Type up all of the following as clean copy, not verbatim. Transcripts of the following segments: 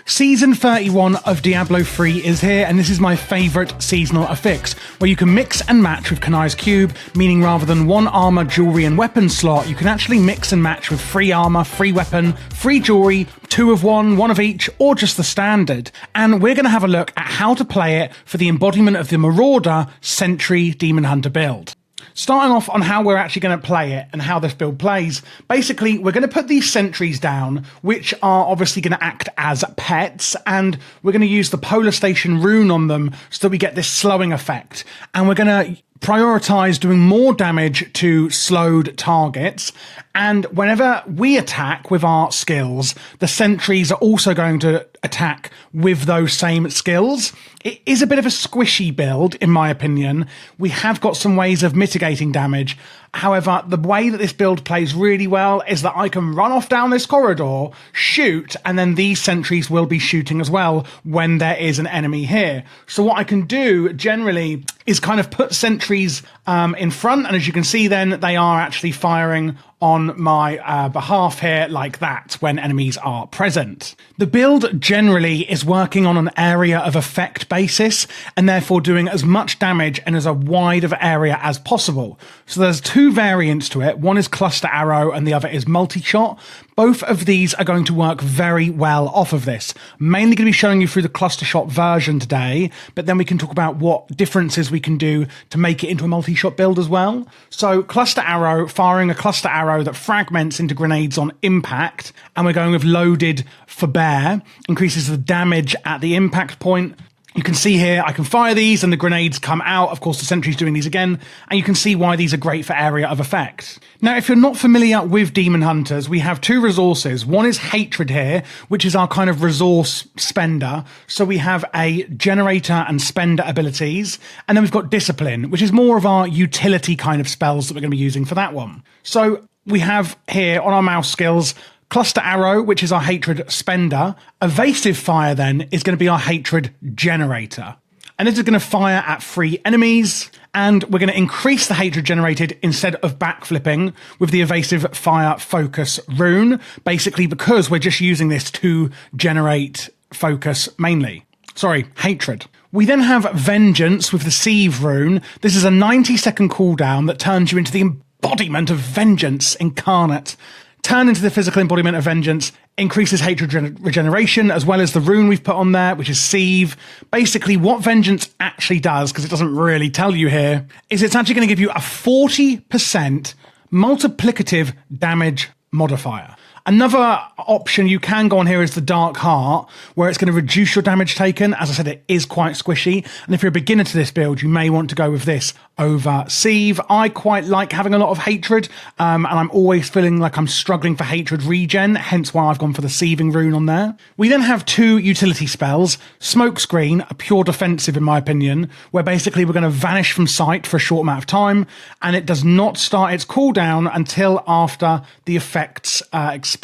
Season 31 of Diablo 3 is here, and this is my favourite seasonal affix, where you can mix and match with Kanai's Cube, meaning rather than one armour, jewellery and weapon slot, you can actually mix and match with free armour, free weapon, free jewellery, 2 of one of each, or just the standard. And we're going to have a look at how to play it for the embodiment of the Marauder Sentry Demon Hunter build. Starting off on how we're actually going to play it and how this build plays. Basically, we're going to put these sentries down, which are obviously going to act as pets, and we're going to use the Polar Station rune on them so that we get this slowing effect. And we're going to prioritize doing more damage to slowed targets, and whenever we attack with our skills, the sentries are also going to attack with those same skills. It is a bit of a squishy build, in my opinion. We have got some ways of mitigating damage. However, the way that this build plays really well is that I can run off down this corridor, shoot, and then these sentries will be shooting as well when there is an enemy here. So what I can do generally is kind of put sentries in front, and as you can see then, they are actually firing on my behalf here like that when enemies are present. The build generally is working on an area of effect basis and therefore doing as much damage and as a wide of area as possible. So there's 2 variants to it. One is cluster arrow and the other is multi-shot. Both of these are going to work very well off of this. Mainly going to be showing you through the cluster shot version today, but then we can talk about what differences we can do to make it into a multi-shot build as well. So cluster arrow, firing a cluster arrow that fragments into grenades on impact, and we're going with loaded for bear, increases the damage at the impact point. You can see here, I can fire these and the grenades come out. Of course, the sentry's doing these again, and you can see why these are great for area of effect. Now, if you're not familiar with Demon Hunters, we have 2 resources. One is Hatred here, which is our kind of resource spender. So we have a generator and spender abilities, and then we've got Discipline, which is more of our utility kind of spells that we're going to be using for that one. So we have here on our mouse skills, Cluster Arrow, which is our Hatred Spender. Evasive Fire, then, is going to be our Hatred Generator. And this is going to fire at free enemies, and we're going to increase the hatred generated instead of backflipping with the Evasive Fire Focus rune, basically because we're just using this to generate focus mainly. Sorry, hatred. We then have Vengeance with the Sieve rune. This is a 90-second cooldown that turns you into the embodiment of Vengeance incarnate. Turn into the physical embodiment of Vengeance, increases hatred regeneration, as well as the rune we've put on there, which is Sieve. Basically, what Vengeance actually does, because it doesn't really tell you here, is it's actually going to give you a 40% multiplicative damage modifier. Another option you can go on here is the Dark Heart, where it's going to reduce your damage taken. As I said, it is quite squishy. And if you're a beginner to this build, you may want to go with this over Sieve. I quite like having a lot of hatred, and I'm always feeling like I'm struggling for hatred regen, hence why I've gone for the Sieving rune on there. We then have 2 utility spells. Smokescreen, a pure defensive in my opinion, where basically we're going to vanish from sight for a short amount of time, and it does not start its cooldown until after the effects expire,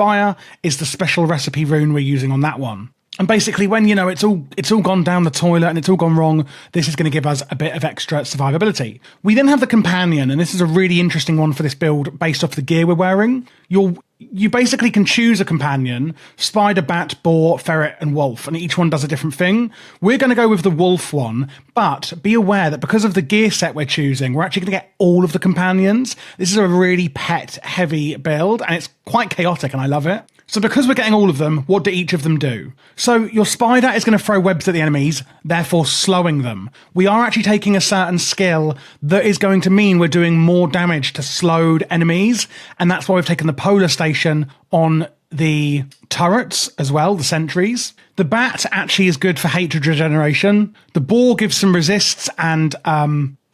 is the special recipe rune we're using on that one. And basically when, you know, it's all gone down the toilet and it's all gone wrong, this is going to give us a bit of extra survivability. We then have the companion, and this is a really interesting one for this build based off the gear we're wearing. You basically can choose a companion: spider, bat, boar, ferret, and wolf, and each one does a different thing. We're going to go with the wolf one, but be aware that because of the gear set we're choosing, we're actually going to get all of the companions. This is a really pet-heavy build, and it's quite chaotic, and I love it. So because we're getting all of them, what do each of them do? So your spider is going to throw webs at the enemies, therefore slowing them. We are actually taking a certain skill that is going to mean we're doing more damage to slowed enemies, and that's why we've taken the Polar Station on the turrets as well, the sentries. The bat actually is good for hatred regeneration. The boar gives some resists and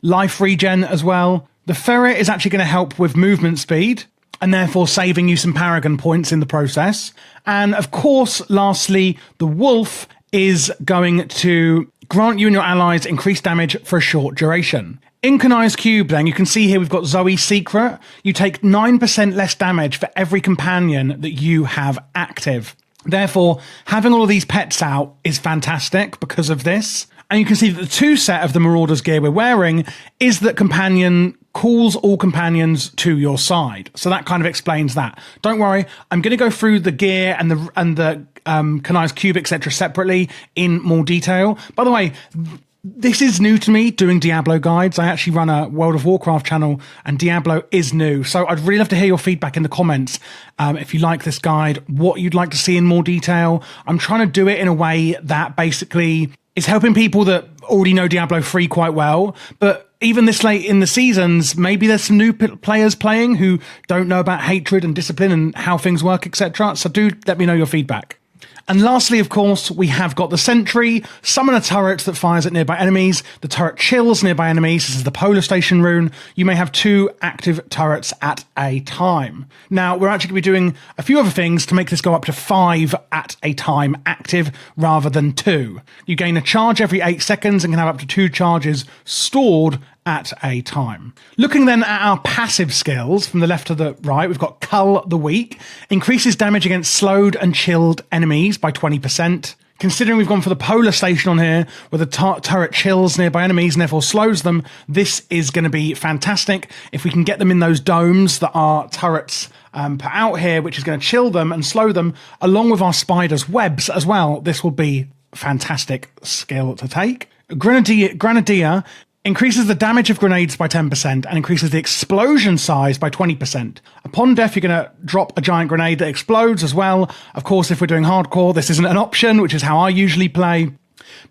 life regen as well. The ferret is actually going to help with movement speed, and therefore saving you some Paragon points in the process. And of course, lastly, the wolf is going to grant you and your allies increased damage for a short duration. In Kanai's Cube, then, you can see here we've got Zoe's Secret. You take 9% less damage for every companion that you have active. Therefore, having all of these pets out is fantastic because of this. And you can see that the 2 set of the Marauder's gear we're wearing is that companion calls all companions to your side. So that kind of explains that. Don't worry, I'm going to go through the gear and the Kanai's Cube, etc. separately in more detail. By the way, this is new to me, doing Diablo guides. I actually run a World of Warcraft channel, and Diablo is new. So I'd really love to hear your feedback in the comments. If you like this guide, what you'd like to see in more detail. I'm trying to do it in a way that basically is helping people that already know Diablo 3 quite well. But even this late in the seasons, maybe there's some new players playing who don't know about hatred and discipline and how things work, etc. So do let me know your feedback. And lastly, of course, we have got the Sentry. Summon a turret that fires at nearby enemies. The turret chills nearby enemies. This is the Polar Station rune. You may have 2 active turrets at a time. Now, we're actually going to be doing a few other things to make this go up to 5 at a time active rather than 2. You gain a charge every 8 seconds and can have up to 2 charges stored at a time. Looking then at our passive skills from the left to the right, we've got Cull the Weak. Increases damage against slowed and chilled enemies by 20%. Considering we've gone for the Polar Station on here, where the turret chills nearby enemies and therefore slows them, this is going to be fantastic. If we can get them in those domes that our turrets put out here, which is going to chill them and slow them, along with our spiders' webs as well, this will be a fantastic skill to take. Grenadier increases the damage of grenades by 10% and increases the explosion size by 20%. Upon death, you're going to drop a giant grenade that explodes as well. Of course, if we're doing hardcore, this isn't an option, which is how I usually play.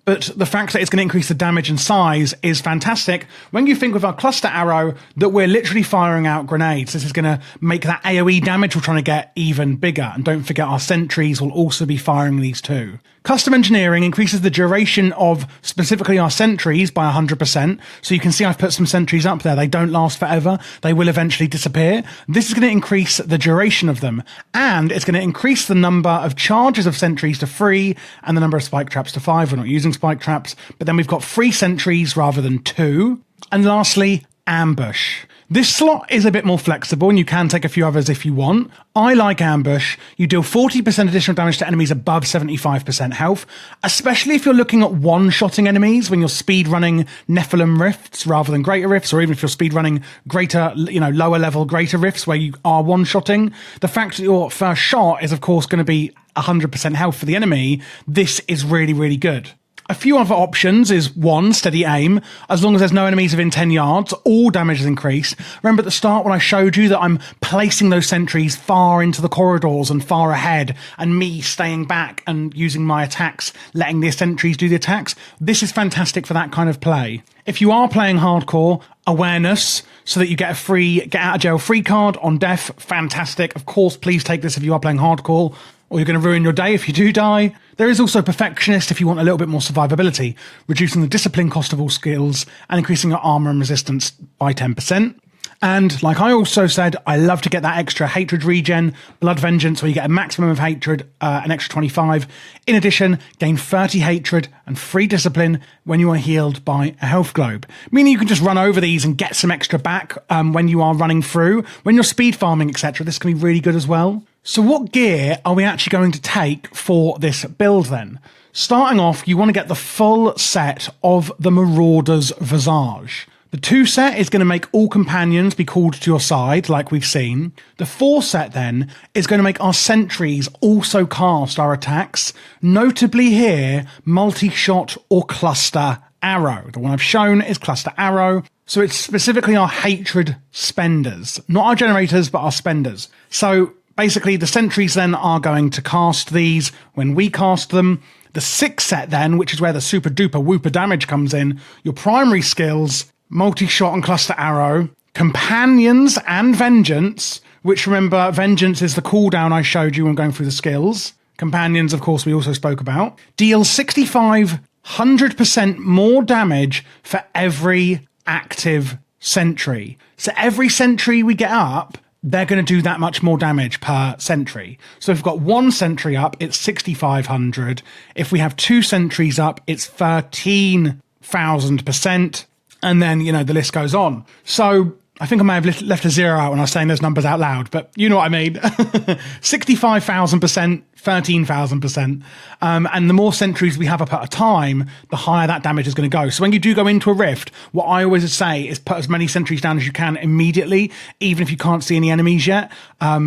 But the fact that it's going to increase the damage and size is fantastic. When you think with our cluster arrow that we're literally firing out grenades, this is going to make that AoE damage we're trying to get even bigger. And don't forget, our sentries will also be firing these too. Custom engineering increases the duration of specifically our sentries by 100%. So you can see I've put some sentries up there. They don't last forever. They will eventually disappear. This is going to increase the duration of them. And it's going to increase the number of charges of sentries to 3 and the number of spike traps to 5. We're not using spike traps. But then we've got 3 sentries rather than 2. And lastly, ambush. This slot is a bit more flexible and you can take a few others if you want. I like ambush. You deal 40% additional damage to enemies above 75% health, especially if you're looking at one-shotting enemies when you're speed running Nephilim rifts rather than greater rifts, or even if you're speed running greater, lower level greater rifts where you are one-shotting. The fact that your first shot is of course going to be 100% health for the enemy, this is really, really good. A few other options is 1, steady aim. As long as there's no enemies within 10 yards, all damage is increased. Remember at the start when I showed you that I'm placing those sentries far into the corridors and far ahead, and me staying back and using my attacks, letting the sentries do the attacks? This is fantastic for that kind of play. If you are playing hardcore, awareness, so that you get a free get out of jail free card on death, fantastic. Of course, please take this if you are playing hardcore, or you're going to ruin your day if you do die. There is also Perfectionist if you want a little bit more survivability, reducing the discipline cost of all skills and increasing your armor and resistance by 10%. And like I also said, I love to get that extra hatred regen, blood vengeance, where you get a maximum of hatred, an extra 25. In addition, gain 30 hatred and free discipline when you are healed by a health globe, meaning you can just run over these and get some extra back when you are running through, when you're speed farming, etc. This can be really good as well. So what gear are we actually going to take for this build then? Starting off, you want to get the full set of the Marauder's Visage. The 2 set is going to make all companions be called to your side, like we've seen. The 4 set then is going to make our sentries also cast our attacks, notably here, multi-shot or cluster arrow. The one I've shown is cluster arrow. So it's specifically our hatred spenders, not our generators, but our spenders. So basically, the sentries then are going to cast these when we cast them. The 6 set then, which is where the super duper whooper damage comes in, your primary skills, multi-shot and cluster arrow, companions and vengeance, which remember, vengeance is the cooldown I showed you when going through the skills. Companions, of course, we also spoke about. Deal 100% more damage for every active sentry. So every sentry we get up, they're going to do that much more damage per sentry. So if we've got 1 sentry up, it's 6,500. If we have 2 sentries up, it's 13,000%. And then, the list goes on. So I think I may have left a 0 out when I was saying those numbers out loud, but you know what I mean. 65,000%, 13,000%. And the more sentries we have up at a time, the higher that damage is going to go. So when you do go into a rift, what I always say is put as many sentries down as you can immediately, even if you can't see any enemies yet,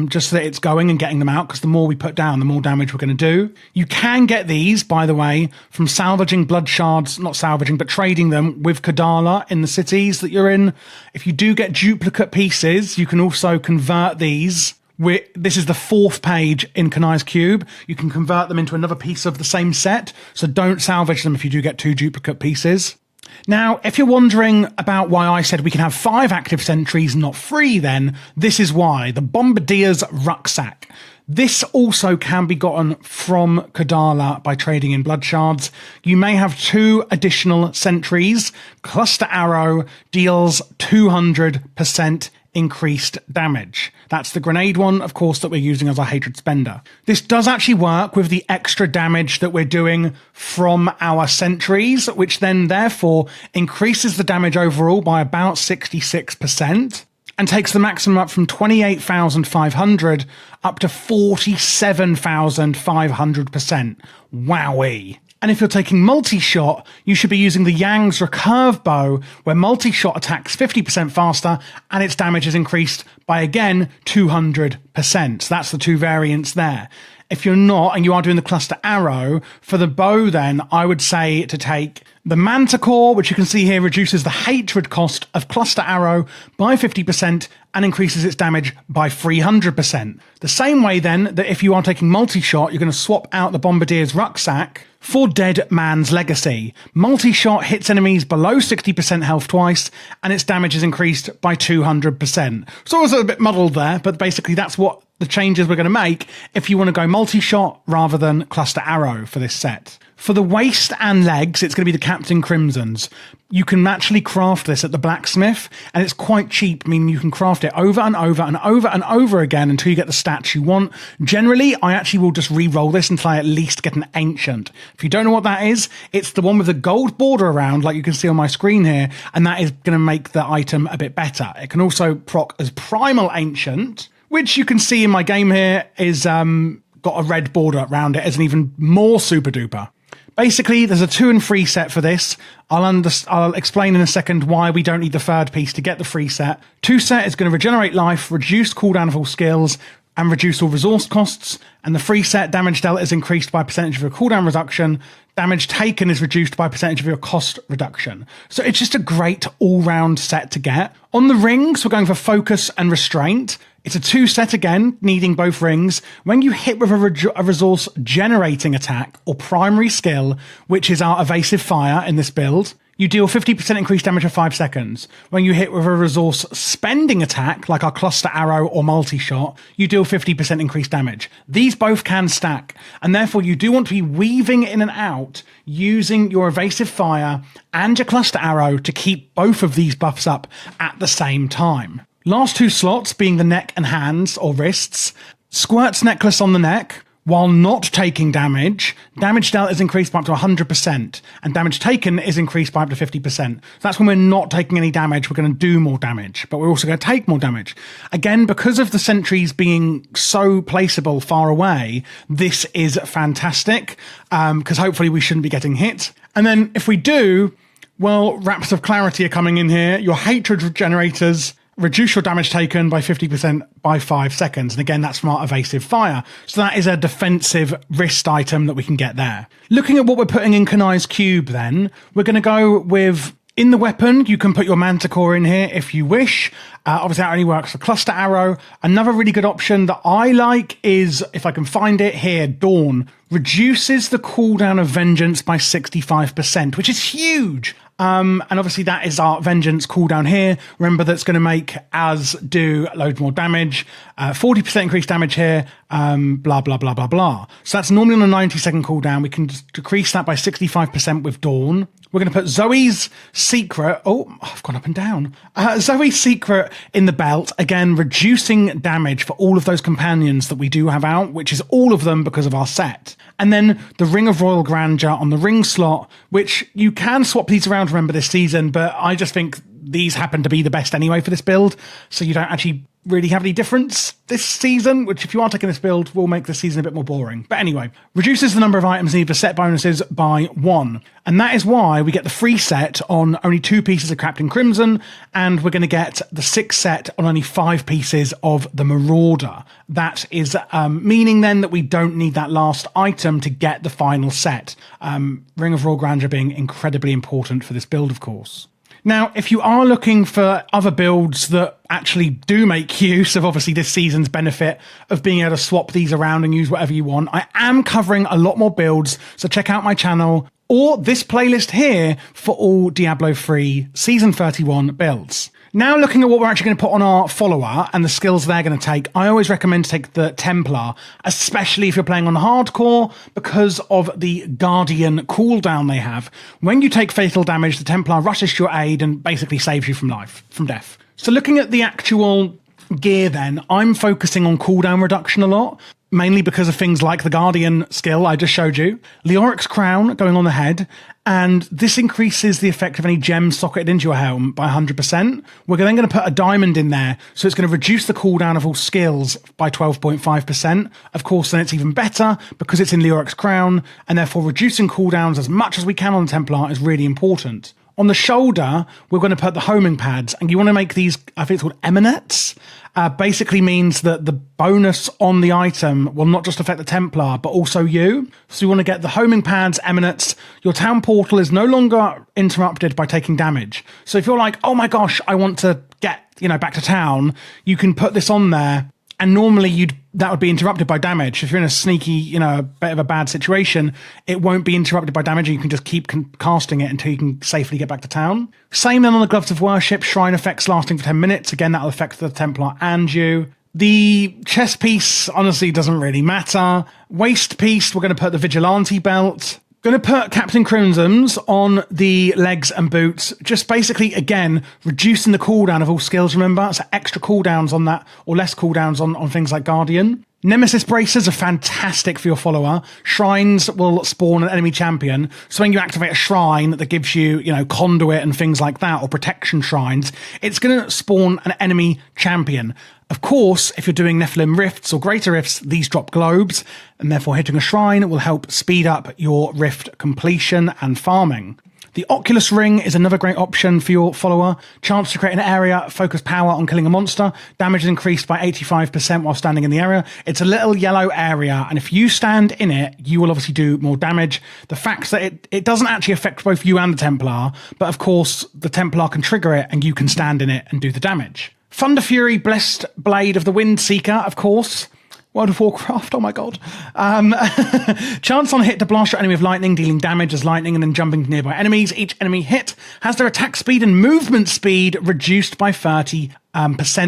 just so that it's going and getting them out, because the more we put down, the more damage we're going to do. You can get these, by the way, from salvaging blood shards, not salvaging, but trading them with Kadala in the cities that you're in. If you do get duplicate pieces, you can also convert these. This is the 4th page in Kanai's Cube. You can convert them into another piece of the same set, so don't salvage them if you do get 2 duplicate pieces. Now, if you're wondering about why I said we can have 5 active sentries, not 3, then this is why. The Bombardier's Rucksack. This also can be gotten from Kadala by trading in blood shards. You may have 2 additional sentries. Cluster Arrow deals 200% increased damage. That's the grenade one, of course, that we're using as our Hatred Spender. This does actually work with the extra damage that we're doing from our sentries, which then therefore increases the damage overall by about 66%. And takes the maximum up from 28,500 up to 47,500%. Wowee. And if you're taking multi-shot, you should be using the Yang's recurve bow, where multi-shot attacks 50% faster and its damage is increased by, again, 200%. So that's the 2 variants there. If you're not, and you are doing the cluster arrow, for the bow then, I would say to take the Manticore, which you can see here reduces the hatred cost of cluster arrow by 50% and increases its damage by 300%. The same way then that if you are taking multi-shot, you're going to swap out the Bombardier's Rucksack for Dead Man's Legacy. Multi-shot hits enemies below 60% health twice, and its damage is increased by 200%. So I was a bit muddled there, but basically that's what the changes we're going to make if you want to go multi-shot rather than cluster arrow for this set. For the waist and legs, it's going to be the Captain Crimson's. You can actually craft this at the blacksmith, and it's quite cheap, meaning you can craft it over and over and over and over again until you get the stats you want. Generally, I actually will just re-roll this until I at least get an Ancient. If you don't know what that is, it's the one with the gold border around, like you can see on my screen here, and that is going to make the item a bit better. It can also proc as Primal Ancient, which you can see in my game here is got a red border around it as an even more super duper. Basically, there's a 2 and 3 set for this. I'll explain in a second why we don't need the 3rd piece to get the 3 set. 2 set is going to regenerate life, reduce cooldown of all skills, and reduce all resource costs. And the 3 set damage dealt is increased by a percentage of your cooldown reduction. Damage taken is reduced by a percentage of your cost reduction. So it's just a great all-round set to get. On the rings, we're going for Focus and Restraint. It's a 2 set again, needing both rings. When you hit with a resource generating attack or primary skill, which is our Evasive Fire in this build, you deal 50% increased damage for 5 seconds. When you hit with a resource spending attack, like our Cluster Arrow or Multi-Shot, you deal 50% increased damage. These both can stack, and therefore you do want to be weaving in and out using your Evasive Fire and your Cluster Arrow to keep both of these buffs up at the same time. Last 2 slots being the neck and hands or wrists. Squirt's necklace on the neck. While not taking damage, damage dealt is increased by up to 100%, and damage taken is increased by up to 50%. So that's when we're not taking any damage, we're going to do more damage, but we're also going to take more damage. Again, because of the sentries being so placeable far away, this is fantastic, because hopefully we shouldn't be getting hit. And then if we do, well, Raps of Clarity are coming in here. Your hatred generators reduce your damage taken by 50% by 5 seconds. And again, that's from our Evasive Fire. So that is a defensive wrist item that we can get there. Looking at what we're putting in Kanai's Cube then, we're going to go with, in the weapon, you can put your Manticore in here if you wish. Obviously, that only works for Cluster Arrow. Another really good option that I like is, if I can find it here, Dawn. Reduces the cooldown of Vengeance by 65%, which is huge. And obviously that is our Vengeance cooldown here. Remember, that's going to make us do loads more damage. 40% increased damage here, blah, blah, blah, blah, blah. So that's normally on a 90-second cooldown. We can just decrease that by 65% with Dawn. We're going to put Zoe's Secret. Oh, I've gone up and down. Zoe's Secret in the belt. Again, reducing damage for all of those companions that we do have out, which is all of them because of our set. And then the Ring of Royal Grandeur on the ring slot, which you can swap these around, remember, this season, but I just think these happen to be the best anyway for this build, so you don't actually really have any difference this season, which if you are taking this build will make the season a bit more boring. But anyway, reduces the number of items needed for set bonuses by 1. And that is why we get the free set on only 2 pieces of Captain Crimson, and we're going to get the 6 set on only 5 pieces of the Marauder. That is meaning then that we don't need that last item to get the final set. Ring of Raw Grandeur being incredibly important for this build, of course. Now, if you are looking for other builds that actually do make use of obviously this season's benefit of being able to swap these around and use whatever you want, I am covering a lot more builds, so check out my channel or this playlist here for all Diablo 3 Season 31 builds. Now looking at what we're actually going to put on our follower and the skills they're going to take, I always recommend to take the Templar, especially if you're playing on hardcore, because of the Guardian cooldown they have. When you take fatal damage, the Templar rushes to your aid and basically saves you from death. So looking at the actual gear then, I'm focusing on cooldown reduction a lot, mainly because of things like the Guardian skill I just showed you, Leoric's Crown going on the head, and this increases the effect of any gems socketed into your helm by 100%. We're then going to put a diamond in there, so it's going to reduce the cooldown of all skills by 12.5%. Of course, then it's even better because it's in Leoric's Crown, and therefore reducing cooldowns as much as we can on the Templar is really important. On the shoulder, we're going to put the homing pads, and you want to make these, I think it's called eminets. Basically means that the bonus on the item will not just affect the Templar, but also you. So you want to get the homing pads, eminets. Your town portal is no longer interrupted by taking damage. So if you're like, oh my gosh, I want to get, back to town, you can put this on there. And normally that would be interrupted by damage. If you're in a sneaky, a bit of a bad situation, it won't be interrupted by damage, and you can just keep casting it until you can safely get back to town. Same then on the Gloves of Worship, Shrine effects lasting for 10 minutes. Again, that'll affect the Templar and you. The chest piece, honestly, doesn't really matter. Waist piece, we're going to put the Vigilante belt. Going to put Captain Crimson's on the legs and boots, just basically, again, reducing the cooldown of all skills, remember? So extra cooldowns on that, or less cooldowns on things like Guardian. Nemesis Bracers are fantastic for your follower. Shrines will spawn an enemy champion, so when you activate a shrine that gives you, conduit and things like that, or protection shrines, it's going to spawn an enemy champion. Of course, if you're doing Nephilim Rifts or Greater Rifts, these drop globes, and therefore hitting a shrine will help speed up your rift completion and farming. The Oculus Ring is another great option for your follower. Chance to create an area, focus power on killing a monster. Damage is increased by 85% while standing in the area. It's a little yellow area, and if you stand in it, you will obviously do more damage. The fact that it doesn't actually affect both you and the Templar, but of course, the Templar can trigger it, and you can stand in it and do the damage. Thunder Fury, Blessed Blade of the Wind Seeker, of course. World of Warcraft, oh my god. Chance on hit to blast your enemy with lightning, dealing damage as lightning and then jumping to nearby enemies. Each enemy hit has their attack speed and movement speed reduced by 30%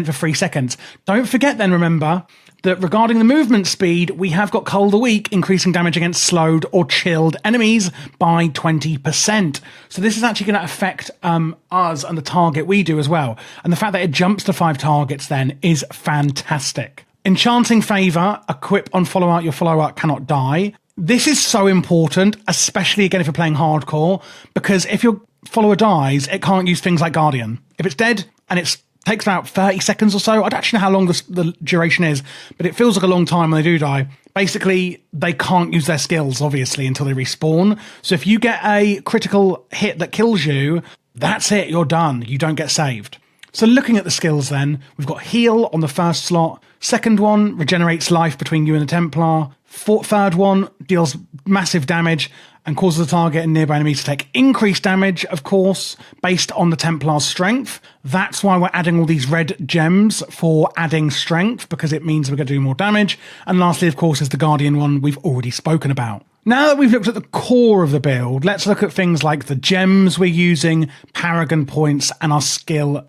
for 3 seconds. Don't forget then, remember, that regarding the movement speed, we have got Cull of the Weak, increasing damage against slowed or chilled enemies by 20%. So this is actually going to affect us and the target we do as well. And the fact that it jumps to 5 targets then is fantastic. Enchanting Favour, equip on follower, your follower cannot die. This is so important, especially again if you're playing hardcore, because if your follower dies, it can't use things like Guardian. If it's dead and it takes about 30 seconds or so, I don't actually know how long the duration is, but it feels like a long time when they do die. Basically, they can't use their skills, obviously, until they respawn. So if you get a critical hit that kills you, that's it, you're done. You don't get saved. So looking at the skills then, we've got Heal on the first slot. Second one regenerates life between you and the Templar. Third one deals massive damage and causes the target and nearby enemies to take increased damage, of course, based on the Templar's strength. That's why we're adding all these red gems for adding strength, because it means we're going to do more damage. And lastly, of course, is the Guardian one we've already spoken about. Now that we've looked at the core of the build, let's look at things like the gems we're using, Paragon points, and our skill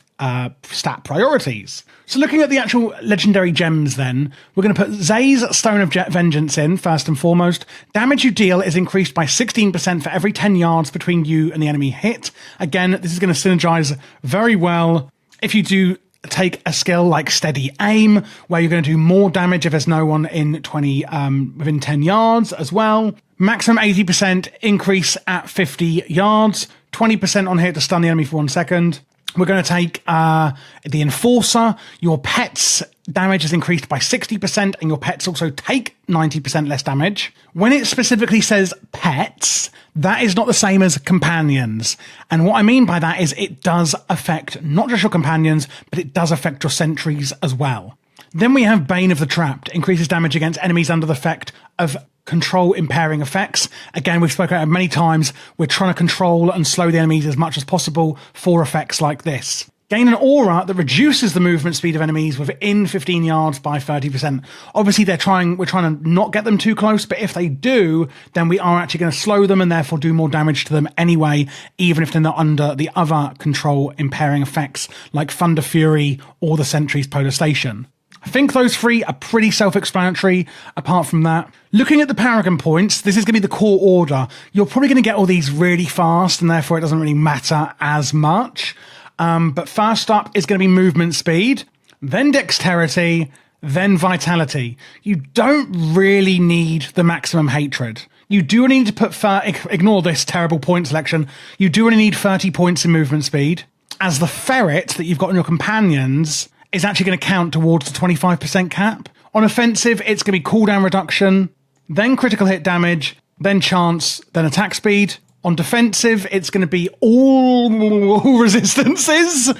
stat priorities. So looking at the actual legendary gems then, we're going to put Zay's Stone of Vengeance in, first and foremost. Damage you deal is increased by 16% for every 10 yards between you and the enemy hit. Again, this is going to synergize very well if you do take a skill like Steady Aim, where you're going to do more damage if there's no one in within 10 yards as well. Maximum 80% increase at 50 yards, 20% on hit to stun the enemy for 1 second. We're going to take the Enforcer. Your pet's damage is increased by 60%, and your pets also take 90% less damage. When it specifically says pets, that is not the same as companions. And what I mean by that is it does affect not just your companions, but it does affect your sentries as well. Then we have Bane of the Trapped, increases damage against enemies under the effect of control impairing effects. Again, we've spoken about it many times. We're trying to control and slow the enemies as much as possible for effects like this. Gain an aura that reduces the movement speed of enemies within 15 yards by 30%. Obviously, we're trying to not get them too close, but if they do, then we are actually going to slow them and therefore do more damage to them anyway, even if they're not under the other control impairing effects like Thunder Fury or the Sentry's Polar Station. I think those three are pretty self-explanatory. Apart from that, looking at the Paragon points, this is going to be the core order. You're probably going to get all these really fast, and therefore it doesn't really matter as much. But first up is going to be movement speed, then dexterity, then vitality. You don't really need the maximum hatred. You do only need to put, ignore this terrible point selection, you do only need 30 points in movement speed, as the ferret that you've got on your companions is actually going to count towards the 25% cap. On offensive, it's going to be cooldown reduction, then critical hit damage, then chance, then attack speed. On defensive, it's going to be all resistances,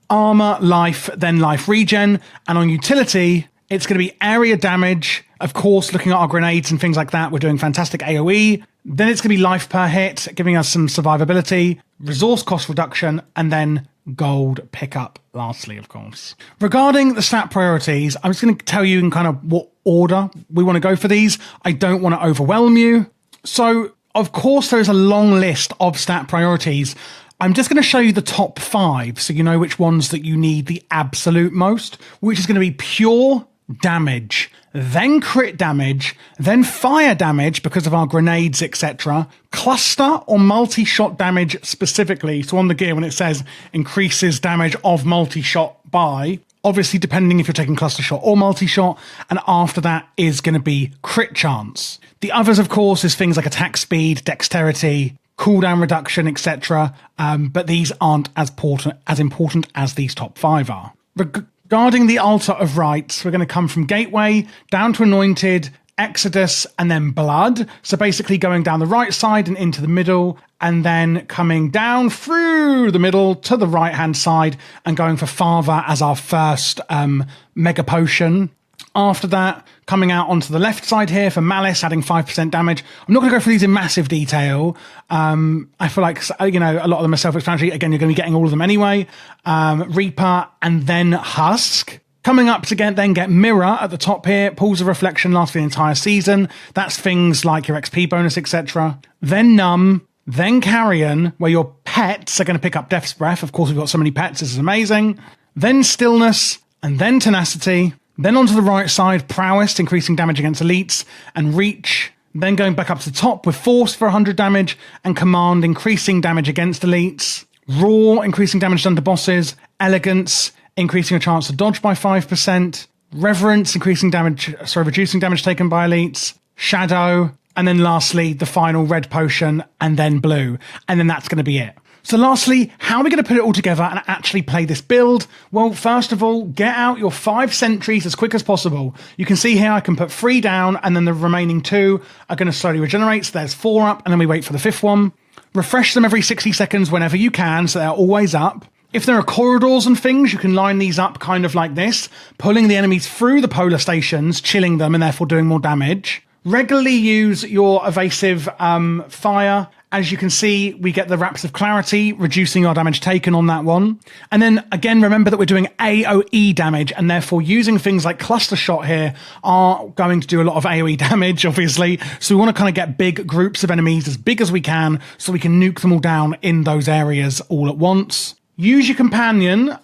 armor, life, then life regen. And on utility, it's going to be area damage. Of course, looking at our grenades and things like that, we're doing fantastic AoE. Then it's going to be life per hit, giving us some survivability, resource cost reduction, and then gold pickup, lastly, of course. Regarding the stat priorities, I'm just going to tell you in kind of what order we want to go for these. I don't want to overwhelm you. So, of course, there's a long list of stat priorities. I'm just going to show you the top 5 so you know which ones that you need the absolute most, which is going to be pure damage, then crit damage, then fire damage because of our grenades, etc. Cluster or multi-shot damage specifically. So on the gear, when it says increases damage of multi-shot by, obviously depending if you're taking cluster shot or multi-shot, and after that is going to be crit chance. The others, of course, is things like attack speed, dexterity, cooldown reduction, etc. But these aren't as important as these top 5 are. Regarding the altar of rites, we're going to come from Gateway down to Anointed, Exodus, and then Blood. So basically going down the right side and into the middle, and then coming down through the middle to the right-hand side and going for Father as our first mega potion. After that, coming out onto the left side here for Malice, adding 5% damage. I'm not going to go through these in massive detail. I feel like, a lot of them are self-explanatory. Again, you're going to be getting all of them anyway. Reaper and then Husk. Coming up to then get Mirror at the top here. Pools of Reflection last for the entire season. That's things like your XP bonus, etc. Then Numb. Then Carrion, where your pets are going to pick up Death's Breath. Of course, we've got so many pets. This is amazing. Then Stillness. And then Tenacity. Then onto the right side, Prowess, increasing damage against elites, and Reach. Then going back up to the top with Force for 100 damage, and Command, increasing damage against elites. Roar, increasing damage done to bosses. Elegance, increasing your chance to dodge by 5%. Reverence, reducing damage taken by elites. Shadow, and then lastly, the final red potion, and then blue. And then that's going to be it. So lastly, how are we going to put it all together and actually play this build? Well, first of all, get out your 5 sentries as quick as possible. You can see here I can put 3 down, and then the remaining 2 are going to slowly regenerate. So there's 4 up, and then we wait for the 5th one. Refresh them every 60 seconds whenever you can, so they're always up. If there are corridors and things, you can line these up kind of like this, pulling the enemies through the polar stations, chilling them, and therefore doing more damage. Regularly use your evasive fire. As you can see, we get the Raps of Clarity, reducing our damage taken on that one. And then, again, remember that we're doing AoE damage, and therefore using things like Cluster Shot here are going to do a lot of AoE damage, obviously. So we want to kind of get big groups of enemies, as big as we can, so we can nuke them all down in those areas all at once. Use your companion.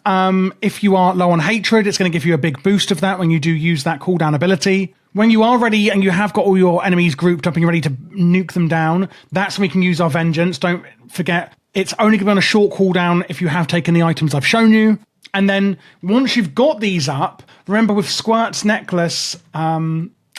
If you are low on hatred, it's going to give you a big boost of that when you do use that cooldown ability. When you are ready and you have got all your enemies grouped up and you're ready to nuke them down, that's when we can use our vengeance. Don't forget, it's only going to be on a short cooldown if you have taken the items I've shown you. And then once you've got these up, remember with Squirt's necklace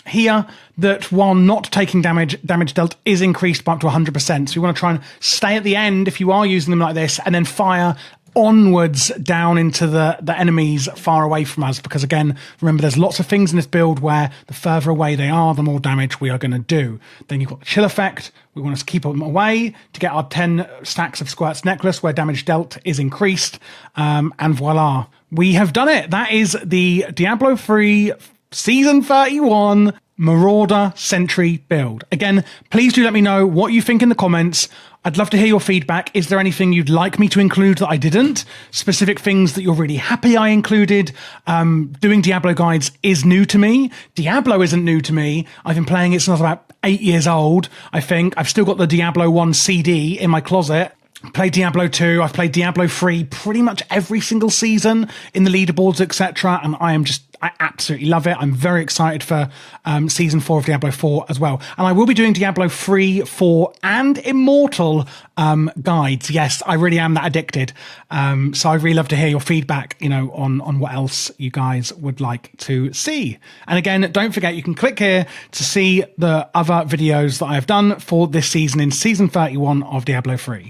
here, that while not taking damage dealt is increased by up to 100%. So you want to try and stay at the end if you are using them like this, and then fire onwards down into the enemies far away from us, because again, remember, there's lots of things in this build where the further away they are, the more damage we are going to do. Then you've got the chill effect. We want to keep them away to get our 10 stacks of Squirt's necklace where damage dealt is increased, and voila, we have done it. That is the Diablo 3 Season 31 Marauder Sentry build. Again, please do let me know what you think in the comments. I'd love to hear your feedback. Is there anything you'd like me to include that I didn't? Specific things that you're really happy I included? Doing Diablo guides is new to me. Diablo isn't new to me. I've been playing it since I was about 8 years old, I think. I've still got the Diablo 1 CD in my closet. Played Diablo 2, I've played Diablo 3 pretty much every single season in the leaderboards, etc. And I absolutely love it. I'm very excited for Season 4 of Diablo 4 as well. And I will be doing Diablo 3, 4, and Immortal guides. Yes, I really am that addicted. So I'd really love to hear your feedback, on what else you guys would like to see. And again, don't forget, you can click here to see the other videos that I've done for this season in Season 31 of Diablo 3.